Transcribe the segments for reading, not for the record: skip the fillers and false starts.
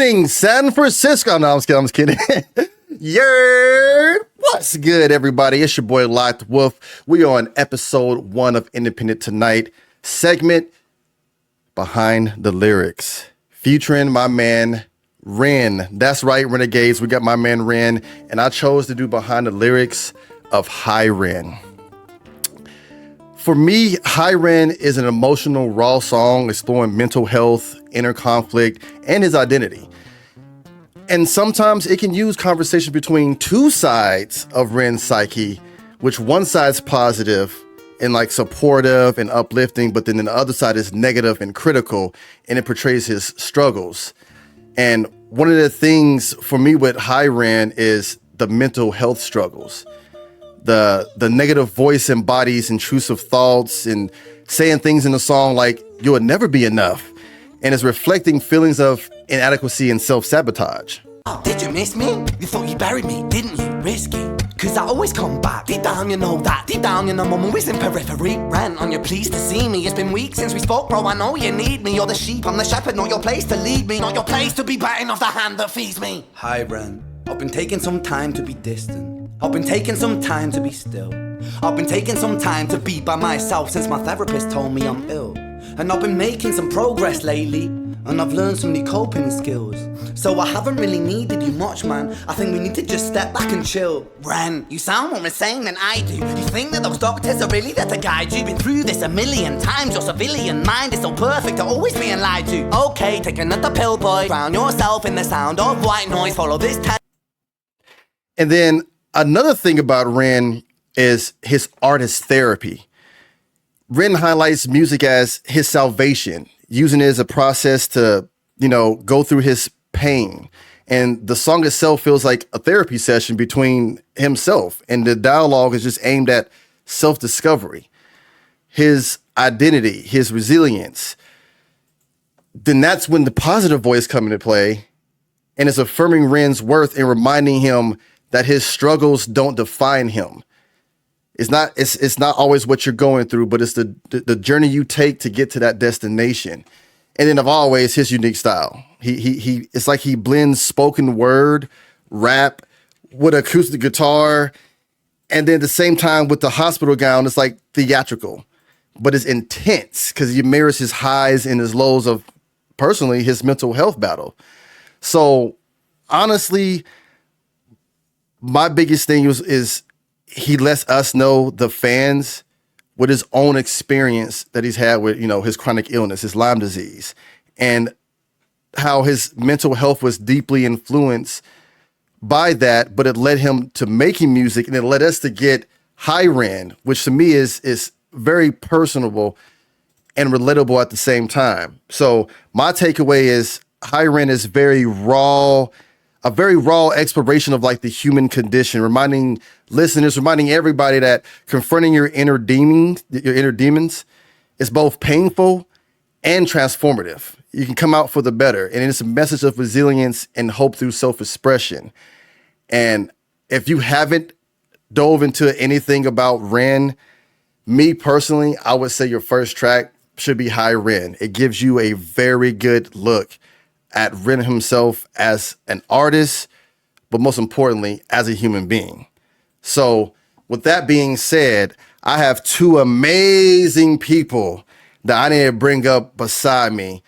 evening, San Francisco. No, I'm just kidding. Yeah, what's good, everybody? It's your boy LoccdWolf. We are on episode 1 of Independent Tonight, segment Behind the Lyrics, featuring my man Ren. That's right, Renegades. We got my man Ren, and I chose to do Behind the Lyrics of Hi Ren. For me, Hi Ren is an emotional, raw song exploring mental health, inner conflict, and his identity. And sometimes it can use conversation between two sides of Ren's psyche, which one side's positive and like supportive and uplifting, but then the other side is negative and critical, and it portrays his struggles. And one of the things for me with Hi Ren is the mental health struggles. The negative voice embodies intrusive thoughts and saying things in the song like, you'll never be enough, and is reflecting feelings of inadequacy and self-sabotage. Oh, did you miss me? You thought you buried me, didn't you? Risky. Cause I always come back. Deep down you know that. Deep down you know I'm always in periphery. Ran on your pleased to see me. It's been weeks since we spoke, bro. I know you need me. You're the sheep, I'm the shepherd. Not your place to lead me. Not your place to be biting off the hand that feeds me. Hi Ren. I've been taking some time to be distant. I've been taking some time to be still. I've been taking some time to be by myself since my therapist told me I'm ill. And I've been making some progress lately, and I've learned some new coping skills. So I haven't really needed you much, man. I think we need to just step back and chill. Ren, you sound more insane than I do. You think that those doctors are really there to guide you? Been through this a million times. Your civilian mind is so perfect to always being lied to. Okay, take another pill, boy. Drown yourself in the sound of white noise. Follow this And then another thing about Ren is his artist therapy. Ren highlights music as his salvation, using it as a process to, go through his pain. And the song itself feels like a therapy session between himself, and the dialogue is just aimed at self-discovery, his identity, his resilience. Then that's when the positive voice comes into play, and it's affirming Ren's worth and reminding him that his struggles don't define him. It's not always what you're going through, but it's the journey you take to get to that destination. And then, of always, his unique style. He it's like he blends spoken word, rap with acoustic guitar, and then at the same time with the hospital gown, it's like theatrical, but it's intense because he mirrors his highs and his lows of, personally, his mental health battle. So honestly, my biggest thing is he lets us know, the fans, with his own experience that he's had with, his chronic illness, his Lyme disease, and how his mental health was deeply influenced by that, but it led him to making music, and it led us to get Hi Ren, which to me is very personable and relatable at the same time. So my takeaway is Hi Ren is a very raw exploration of like the human condition, reminding everybody that confronting your inner demons is both painful and transformative. You can come out for the better. And it's a message of resilience and hope through self-expression. And if you haven't dove into anything about Ren, me personally, I would say your first track should be Hi Ren. It gives you a very good look at Ren himself as an artist, but most importantly, as a human being. So with that being said, I have two amazing people that I need to bring up beside me.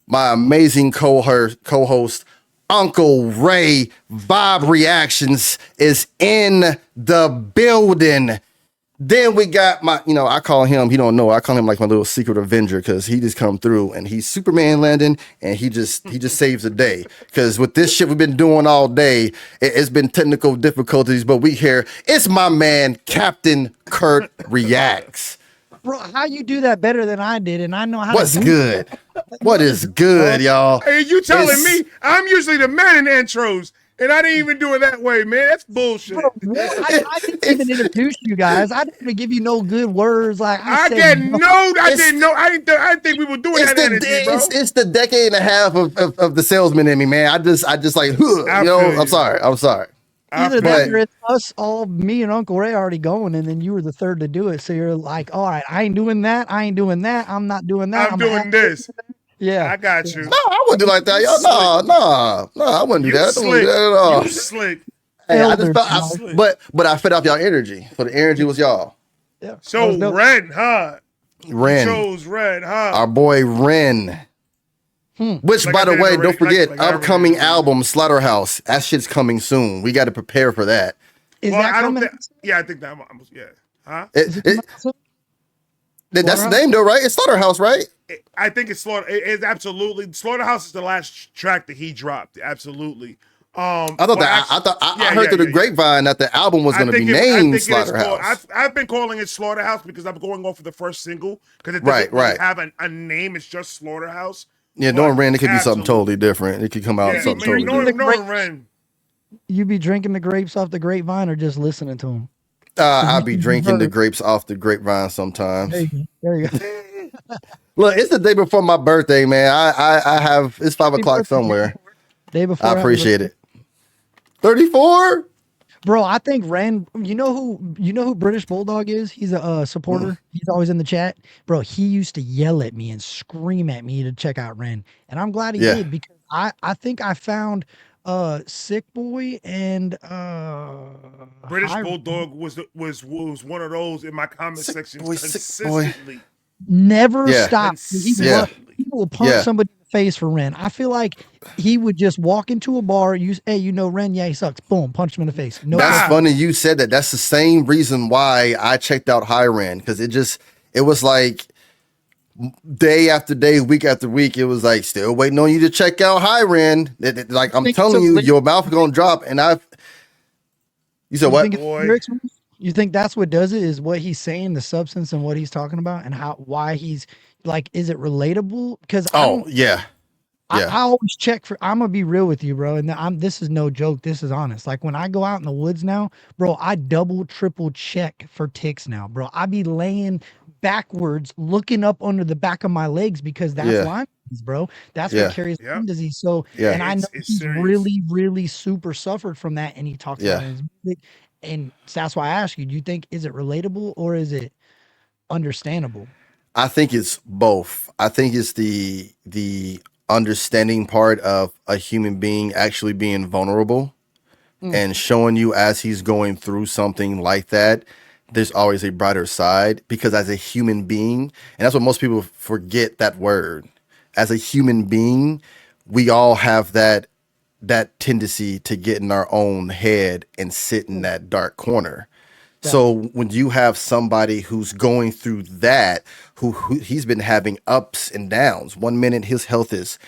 My amazing co-host, Uncle Ray Vibe Reactions, is in the building. Then we got my, I call him, he don't know, I call him like my little secret Avenger, because he just come through and he's Superman landing, and he just saves the day. Because with this shit we've been doing all day, it's been technical difficulties, but we here. It's my man, Captain Kurt Reacts. Bro, how you do that better than I did, and I know how What's to do good? What is good, y'all? Hey, you telling me I'm usually the man in intros, and I didn't even do it that way, man. That's bullshit. Bro, I didn't even introduce you guys. I didn't even give you no good words. Like I didn't think we were doing that energy, bro. It's the decade and a half of the salesman in me, man. I just like, I'm sorry. Either that or it's us all, me and Uncle Ray already going, and then you were the third to do it. So you're like, all right, I ain't doing that. I'm not doing that. I'm doing this. Yeah. I got you. No, I wouldn't do like that, y'all. No, I wouldn't do You that. I wouldn't do slick. that at all. You slick. Hey, I Elder, just felt, dog. but I fed off y'all energy. So the energy was y'all. Yeah. That was So dope. Ren, huh? You Ren, chose Ren, huh? our boy Ren. Which, Like by I the did way, already- don't forget, like I already upcoming did. album Slaughterhouse. That shit's coming soon. We got to prepare for that. Is Well, that I don't coming? think. Yeah, I think that. Yeah. Huh? Is it coming out soon? That's the Slaughterhouse? name though, right? It's Slaughterhouse, right? I think it's Slaughter. It's absolutely Slaughterhouse is the last track that he dropped. Absolutely. I thought I heard through the grapevine that the album was going to be named Slaughterhouse. I've been calling it Slaughterhouse because I'm going off of the first single because it Right, doesn't really right. have a name. It's just Slaughterhouse. Yeah, But knowing Ren, it could be something absolutely. totally different. It could come out Yeah, something man, totally different. knowing Ren. You be drinking the grapes off the grapevine or just listening to them? I'll be drinking the grapes off the grapevine sometimes. There you go. There you go. Look, it's the day before my birthday, man. I have it's 5 o'clock birthday. somewhere. Day before. I happy appreciate birthday. it. 34? Bro, I think Ren, you know who British Bulldog is? He's a supporter. He's always in the chat. Bro, he used to yell at me and scream at me to check out Ren. And I'm glad he Yeah. did because I think I found Sick Boy and British Hi- Bulldog was one of those in my comment Sick section boy, sick boy. consistently. never Yeah. stopped. Yeah. He will punch Yeah. somebody in the face for Ren. I feel like he would just walk into a bar, hey, Ren, yeah, he sucks. Boom, punch him in the face. No, That's funny you said that. That's the same reason why I checked out Hi Ren, because it was like day after day, week after week, it was like still waiting on you to check out Hi Ren. Like I'm think telling so, you, like- your mouth gonna drop. And you said You what? think it's Boy. lyrics? You think that's what does it? Is what he's saying, the substance and what he's talking about, and why he's like, is it relatable? Because Oh yeah, I always check for. I'm gonna be real with you, bro, and this is no joke. This is honest. Like when I go out in the woods now, bro, I double, triple check for ticks now, bro. I be laying backwards, looking up under the back of my legs because that's Yeah. Lyme disease, bro. That's Yeah. what carries Yeah. Lyme disease. So, Yeah. and I know It's he's serious. really, really super suffered from that, and he talks about Yeah. it in his music. And so that's why I ask you: do you think is it relatable or is it understandable? I think it's both. I think it's the understanding part of a human being actually being vulnerable and showing you as he's going through something like that, there's always a brighter side, because as a human being, and that's what most people forget, that word, as a human being, we all have that tendency to get in our own head and sit in that dark corner. So when you have somebody who's going through that, who he's been having ups and downs. 1 minute his health is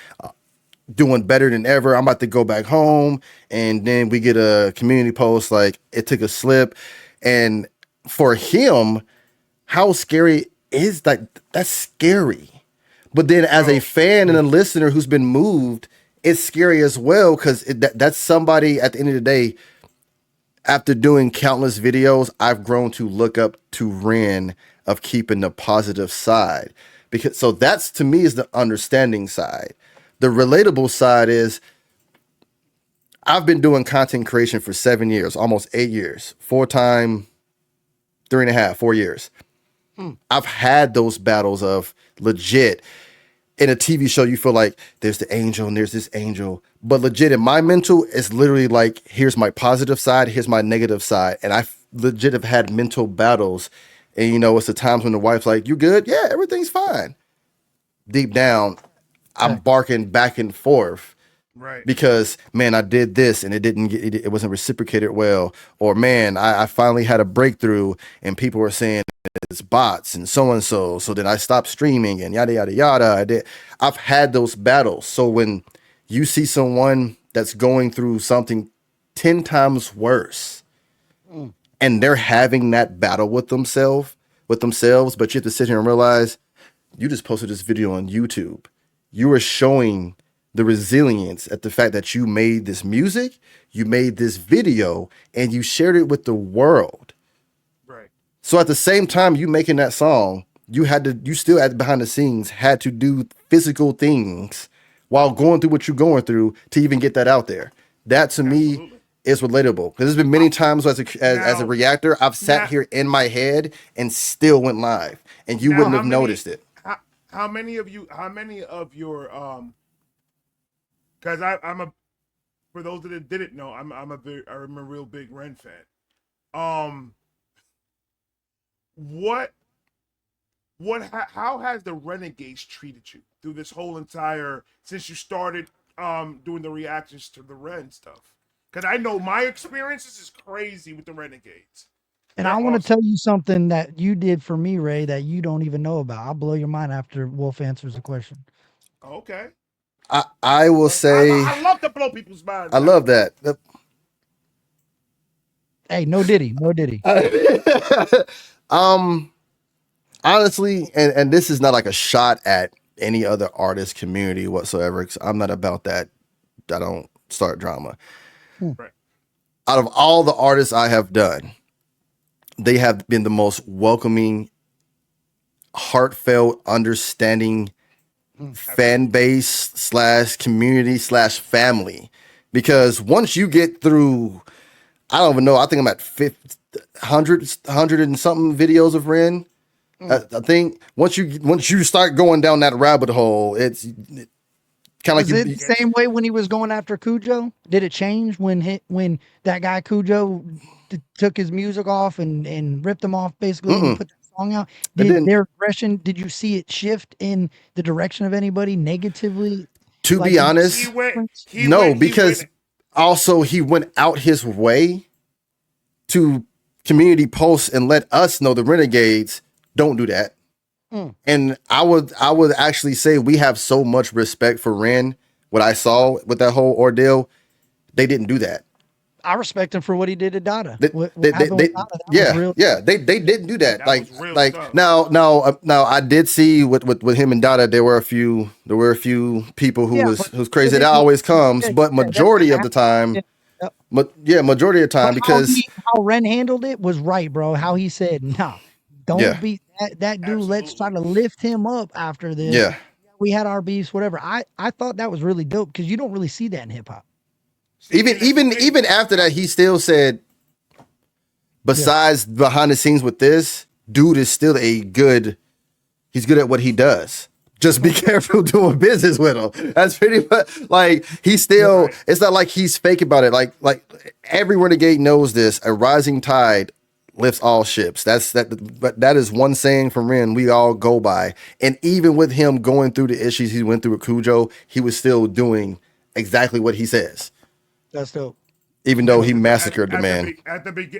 doing better than ever. I'm about to go back home, and then we get a community post like it took a slip. And for him, how scary is that? That's scary. But then as a fan and a listener who's been moved, it's scary as well, because that's somebody at the end of the day. After doing countless videos, I've grown to look up to Ren of keeping the positive side, because so that's to me is the understanding side. The relatable side is I've been doing content creation for 7 years, almost 8 years, full-time, 3.5, 4 years. I've had those battles of legit. In a TV show, you feel like there's the angel and there's this angel, but legit in my mental, it's literally like, here's my positive side, here's my negative side. And I legit have had mental battles. And it's the times when the wife's like, you good? Yeah, everything's fine. Deep down, I'm barking back and forth. Right. Because, man, I did this and it wasn't reciprocated well. Or, man, I finally had a breakthrough and people were saying it's bots and so. So then I stopped streaming and yada, yada, yada. I've had those battles. So when you see someone that's going through something 10 times worse and they're having that battle with themselves, but you have to sit here and realize you just posted this video on YouTube. You are showing the resilience at the fact that you made this music, you made this video, and you shared it with the world. Right. So at the same time you making that song, you still at behind the scenes had to do physical things while going through what you're going through to even get that out there. That to me is relatable, because there's been many times as a reactor, I've sat here in my head and still went live, and you wouldn't have noticed it. How many of you? How many of your Because I'm a for those that didn't know, I'm a real big Ren fan. Um, what how has the Renegades treated you through this whole entire since you started doing the reactions to the Ren stuff? Because I know my experiences is crazy with the Renegades. And I They're want to awesome. tell you something that you did for me, Ray, that you don't even know about. I'll blow your mind after Wolf answers the question. Okay. I will say I love to blow people's minds I out. love that. Hey, no diddy, no diddy. um honestly, and this is not like a shot at any other artist community whatsoever, because I'm not about that. I don't start drama. Right. Out of all the artists I have done, they have been the most welcoming, heartfelt, understanding fan base slash community slash family. Because once you get through, I don't even know, I think I'm at 100 and something videos of Ren. I think once you start going down that rabbit hole, it's kind of Was like it the same way when he was going after Cujo? Did it change when that guy Cujo took his music off and ripped him off basically when he put that song out? it Did didn't. their aggression? Did you see it shift in the direction of anybody negatively? To Like be did you He see honest, a went. difference? He no, went. He because went. also he went out his way to community posts and let us know, the Renegades, don't do that. Mm. And I would actually say we have so much respect for Ren. What I saw with that whole ordeal, they didn't do that. I respect him for what he did to Dada. They, What happened with Dada? That was yeah, real. yeah, they didn't do that. That was real Like stuff. now I did see with him and Dada, there were a few people Yeah, but who's they crazy. That didn't. always comes, Yeah, but yeah, that's majority gonna of the time, happen. Yeah. majority of the But time, because how Ren handled it was right, bro. How he said, "Nah, yeah, don't beat that dude. Let's try Absolutely. to lift him up after this. yeah. We had our beefs, whatever." I thought that was really dope because you don't really see that in hip hop. See, and that's the thing. Even after that, he still said, Yeah, besides behind the scenes with this, dude is still he's good at what he does. Just be careful doing business with him. That's pretty much like he's still, Right. it's not like he's fake about it. Like every renegade knows this. A rising tide lifts all ships. But that is one saying from Ren we all go by. And even with him going through the issues he went through with Cujo, he was still doing exactly what he says, that's dope. even though That's he dope. massacred the man.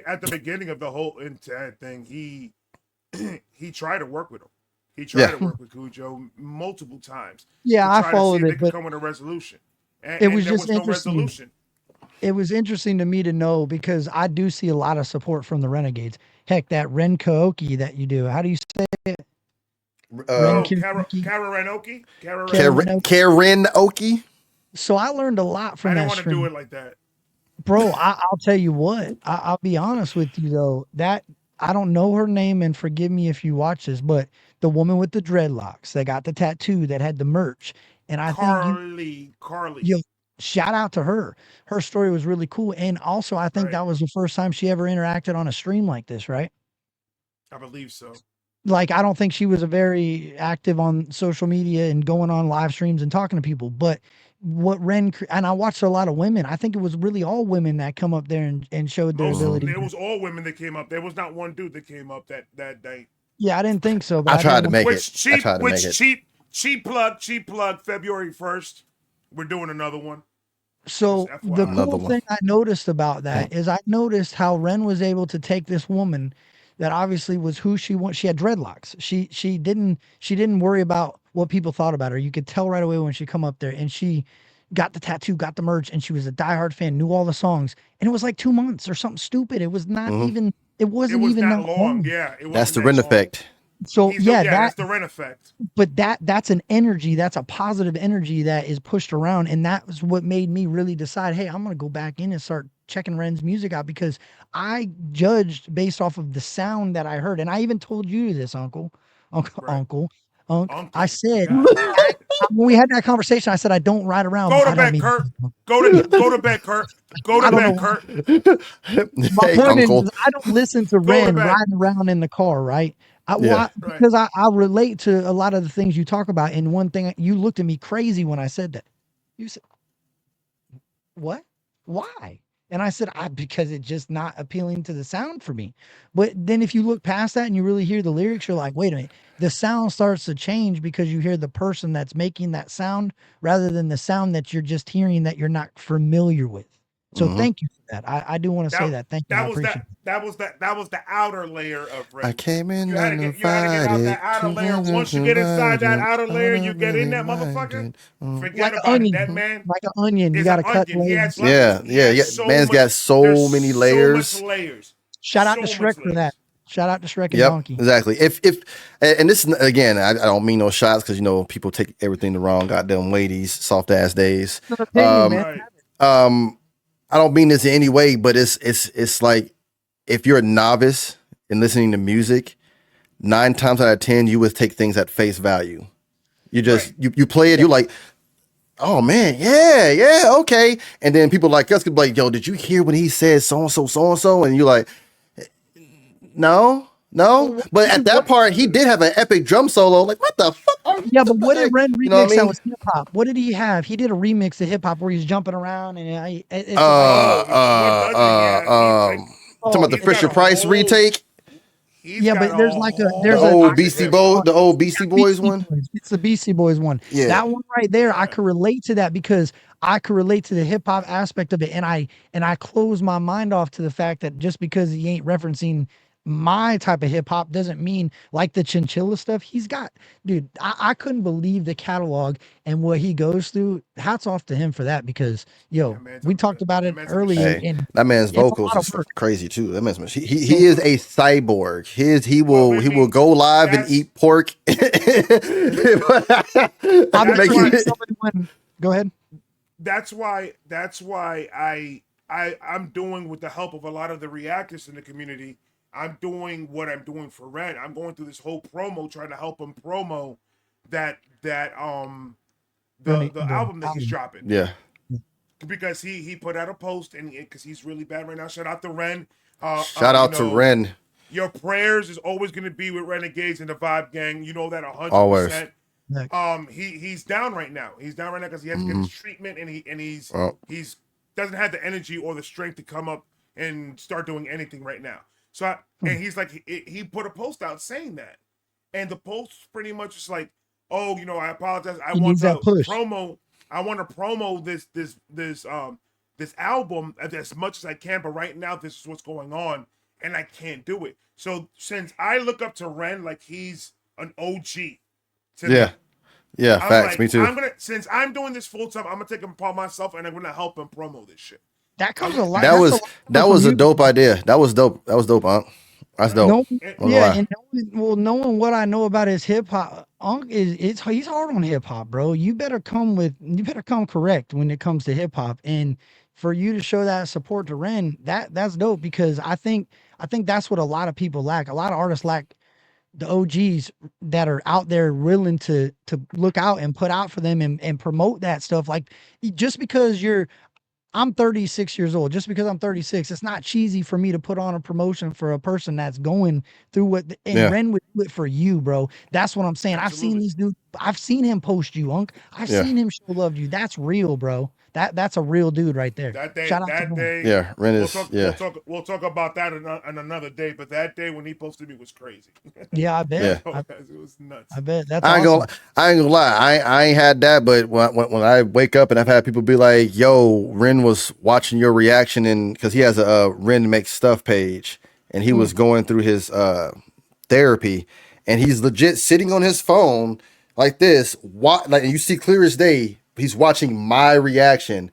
At the beginning of the whole entire thing, he he tried to work with him. He tried Yeah. to work with Cujo multiple times Yeah, to I try to see followed if they it, could but come with a resolution, it and was there just was no interesting. resolution. It was interesting to me to know because I do see a lot of support from the Renegades. Heck, that Ren karaoke that you do. How do you say it? Ren Uh, Oh, karaoke, Kara Renoki, Kara Karen Renoki. Renoke. Karen Oki. So I learned a lot I from didn't that want to do stream. it like that. Bro, I'll tell you what. I'll be honest with you though. That I don't know her name, and forgive me if you watch this, but the woman with the dreadlocks that got the tattoo that had the merch, and I think Carly, you shout out to her. Her story was really cool, and also I think right? that was the first time she ever interacted on a stream like this, right? I believe so. Like I don't think she was a very active on social media and going on live streams and talking to people, but and I watched a lot of women. I think it was really all women that come up there and showed their Most ability. There was all women that came up. There was not one dude that came up that day. Yeah, I didn't think so, but I I didn't tried to want. make it. I tried to make Which it. cheap plug. February 1st, we're doing another one. Just So the FYI. Another cool one. thing I noticed about that is I noticed how Ren was able to take this woman that obviously was who she was. She had dreadlocks. She didn't worry about what people thought about her. You could tell right away when she come up there, and she got the tattoo, got the merch, and she was a diehard fan, knew all the songs. And it was like 2 months or something stupid. It was not Hmm. even. It It wasn't was even not that long. long. Yeah, it That's wasn't the that Ren long. effect. So yeah, That's the Ren effect. but that's an energy, that's a positive energy that is pushed around, and that was what made me really decide, hey, I'm gonna go back in and start checking Ren's music out because I judged based off of the sound that I heard, and I even told you this, uncle, uncle, Right. uncle, uncle. I Uncle. said God damn. When we had that conversation, I said I don't ride around. Go But to I don't bed, mean. Kurt. Go to bed, Kurt. Go I to don't bed, know. Kurt. My Hey, point is, uncle. I don't listen to Go to Ren bed. riding around in the car, right? Yeah. Why? Right. Because I relate to a lot of the things you talk about. And one thing, you looked at me crazy when I said that. You said, "What? Why?" And I said, because it's just not appealing to the sound for me. But then if you look past that and you really hear the lyrics, you're like, wait a minute, the sound starts to change because you hear the person that's making that sound rather than the sound that you're just hearing that you're not familiar with. So Mhm. thank you for that. I do want to say that. Thank you. I That was appreciate it. that was the outer layer of I Ren. came in You had to get out uninvited. that outer layer. Once you get inside that outer layer, you get in that motherfucker. Minded. Mm. Forget Like an about it. That onion, man like an onion, you is an got to cut onion. He has layers. levels. Yeah. Man's got There's so many so much layers. layers. Shout out to So much Shrek for that. layers. Shout out to Shrek and Yep, Donkey. exactly. If and this is again, I don't mean no shots because people take everything the wrong goddamn way these soft ass days. It's an opinion, man. Right. I don't mean this in any way, but it's like if you're a novice in listening to music, 9 times out of 10 you would take things at face value. You just you play it, you're like, oh man, yeah, okay. And then people like us could be like, yo, did you hear when he said so and so? And you're like, no. But at that part, he did have an epic drum solo. Like, what the fuck? Yeah, but what did Ren You know what remix I that mean? was hip hop? What did he have? He did a remix of hip hop where he's jumping around and it's like, What doesn't he have? Talking about the He's got Fisher a Price whole- retake, He's yeah, got but there's a like whole there's the a old bunch of Beastie hip Boy, hop. the old Beastie Boys Beastie one. Boys. It's the Beastie Boys one. Yeah. That one right there, I could relate to that because I could relate to the hip hop aspect of it, and I close my mind off to the fact that just because he ain't referencing my type of hip hop doesn't mean like the chinchilla stuff he's got. Dude, I couldn't believe the catalog and what he goes through. Hats off to him for that because we talked about it man's a early machine. Hey, and that man's it's a vocals lot of is work. crazy too. That man's he is a cyborg. He Well, will I he will mean, go live and that's- eat pork. I've been That's watching why- somebody when go ahead. That's why I'm doing with the help of a lot of the reactors in the community. I'm doing what I'm doing for Ren. I'm going through this whole promo trying to help him promo that the album that he's dropping. Yeah. Because he put out a post and because he's really bad right now. Shout out to Ren. Shout out to Ren. Your prayers is always going to be with Renegades and the Vibe Gang. You know that 100%. Always. He's down right now. He's down right now because he has to get his treatment and he's doesn't have the energy or the strength to come up and start doing anything right now. So and he's like he put a post out saying that, and the post pretty much is like, oh, I apologize. I want to promo. I want to promo this album as much as I can, but right now this is what's going on, and I can't do it. So since I look up to Ren like he's an OG. Yeah. Yeah, I'm facts. like, Me too. since I'm doing this full time, I'm gonna take it upon myself and I'm gonna help him promo this shit. That comes a lot. That was a dope idea. That was dope. Huh? That's dope. Knowing what I know about his hip hop, he's hard on hip hop, bro. You better come correct when it comes to hip hop, and for you to show that support to Ren, that's dope because I think that's what a lot of people lack. A lot of artists lack the OGs that are out there willing to look out and put out for them and promote that stuff. Like just because I'm 36 years old. Just because I'm 36, it's not cheesy for me to put on a promotion for a person that's going through Ren would do it for you, bro. That's what I'm saying. Absolutely. I've seen this dude. I've seen him post you, Unc. I've seen him show love you. That's real, bro. That's a real dude right there. Shout out to Ren. Yeah, Ren is. We'll talk about that on another day. But that day when he posted me was crazy. Yeah, I bet. Yeah. It was nuts. I bet. That's I ain't awesome. gonna lie. I ain't had that, but when I wake up and I've had people be like, "Yo, Ren was watching your reaction," and because he has a Ren Makes Stuff page, and he was going through his therapy, and he's legit sitting on his phone like this, and you see clear as day. He's watching my reaction.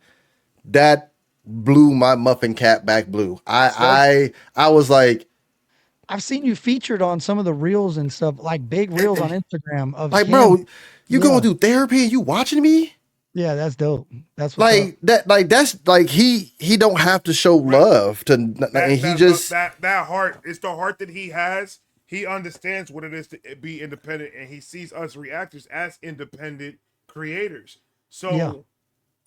That blew my muffin cap back blue. I was like, I've seen you featured on some of the reels and stuff, like big reels on Instagram of like, him. bro, you going through therapy and you watching me? Yeah, that's dope. That's like that. Like that's like he don't have to show love to. That heart. It's the heart that he has. He understands what it is to be independent, and he sees us reactors as independent creators. So Yeah.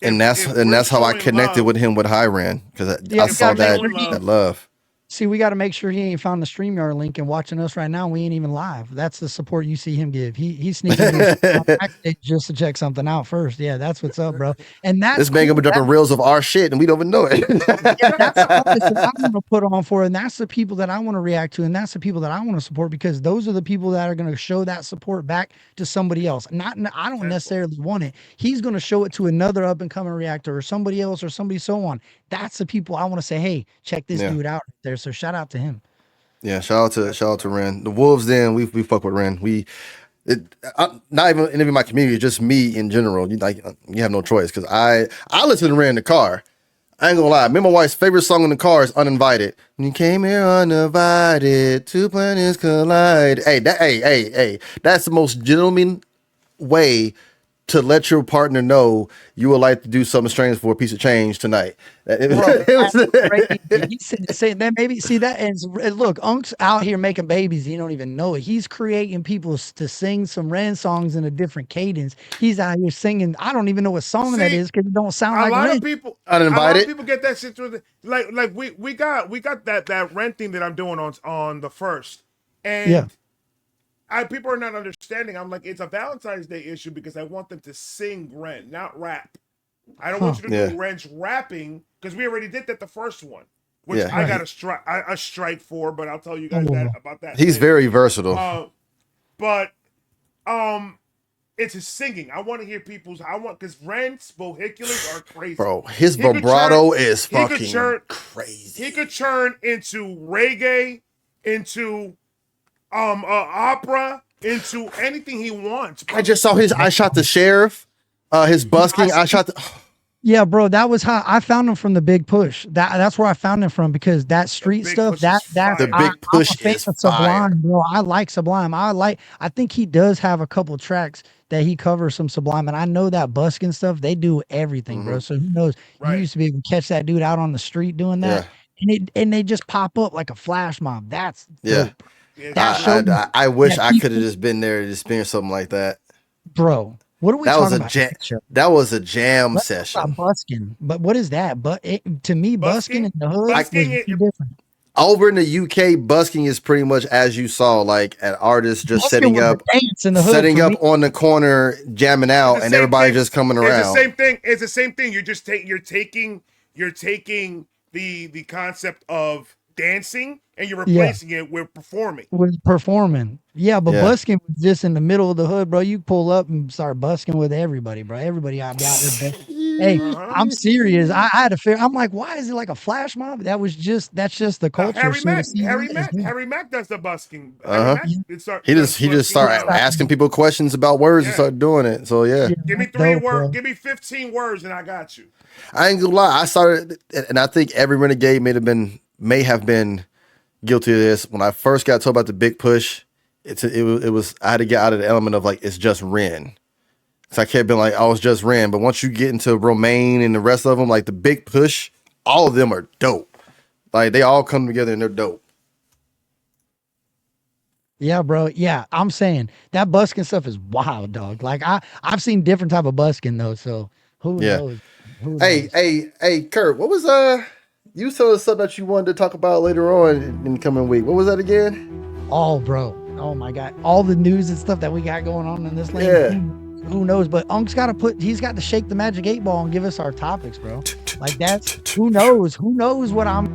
And that's how I connected with him with Hi Ren, because I saw that love. See, we got to make sure he ain't found the StreamYard link and watching us right now. We ain't even live. That's the support you see him give. He's sneaking backstage just to check something out first. Yeah, that's what's up, bro. And that's this man gonna be dropping reels of our shit, and we don't even know it. Yeah, that's the artist that I want to put on for, and that's the people that I want to react to, and that's the people that I want to support, because those are the people that are going to show that support back to somebody else. I don't necessarily want it. He's going to show it to another up and coming reactor or somebody else or somebody so on. That's the people I want to say, hey, check this dude out right there. So shout out to him. Yeah, shout out to Ren. The Wolves, then we fuck with Ren. Not even my community, just me in general. You have no choice, because I listen to Ren in the car. I ain't gonna lie. Me and my wife's favorite song in the car is "Uninvited." When you came here uninvited, two planets collide. Hey, that's the most gentleman way to let your partner know you would like to do something strange for a piece of change tonight. He said that maybe see that, and look, Unk's out here making babies. He don't even know it. He's creating people to sing some Ren songs in a different cadence. He's out here singing. I don't even know what song that is, because it don't sound like Ren. Uninvited. A lot of people get that shit through. Like we got that Ren thing that I'm doing on the 1st, and yeah. People are not understanding. I'm like, it's a Valentine's Day issue because I want them to sing Ren, not rap. I don't want you to do Ren's rapping, because we already did that the first one, which I got a strike for. But I'll tell you guys about that. He's very versatile. But it's his singing. I want to hear because Ren's vehiculars are crazy. Bro, his vibrato is fucking crazy. He could turn into reggae, into opera, into anything he wants. Bro. I just saw I shot the sheriff, his busking. Yeah, bro, that was how I found him, from the Big Push. That's where I found him from, because that street stuff, the Big Push is Sublime, bro. I like Sublime. I think he does have a couple tracks that he covers some Sublime, and I know that busking stuff, they do everything, bro. So who knows? You used to be able to catch that dude out on the street doing that, and they just pop up like a flash mob. That's dope. I wish I could have just been there to experience something like that, bro. What are we talking about? That was a jam session. Busking, but what is that? But to me, busking in the hood was different. Over in the UK, busking is pretty much as you saw, like an artist just setting up on the corner, jamming out, and everybody just coming around. It's the same thing. It's the same thing. You're taking the concept of dancing, and you're replacing it with performing. Yeah, but busking was just in the middle of the hood, bro. You pull up and start busking with everybody, bro. Everybody out there. Hey, I'm serious. I had to figure. I'm like, why is it like a flash mob? That's just the culture. Harry Mack does the busking. He just started asking people questions about words and started doing it. So give me 3 words. Give me 15 words, and I got you. I ain't gonna lie. I started, and I think every Renegade may have been guilty of this. When I first got told about the Big Push, it was I had to get out of the element of like, it's just Ren. So I kept being like, oh, it's just Ren. But once you get into Romaine and the rest of them, like the Big Push, all of them are dope. Like they all come together and they're dope. Yeah, bro. Yeah, I'm saying that busking stuff is wild, dog. Like I've seen different type of busking though. So who knows? Hey, Kurt, what was you told us something that you wanted to talk about later on in the coming week. What was that again? Oh, bro. Oh my God. All the news and stuff that we got going on in this lane. Yeah. Who knows? But Unk's he's got to shake the magic 8-ball and give us our topics, bro. Like who knows? Who knows what I'm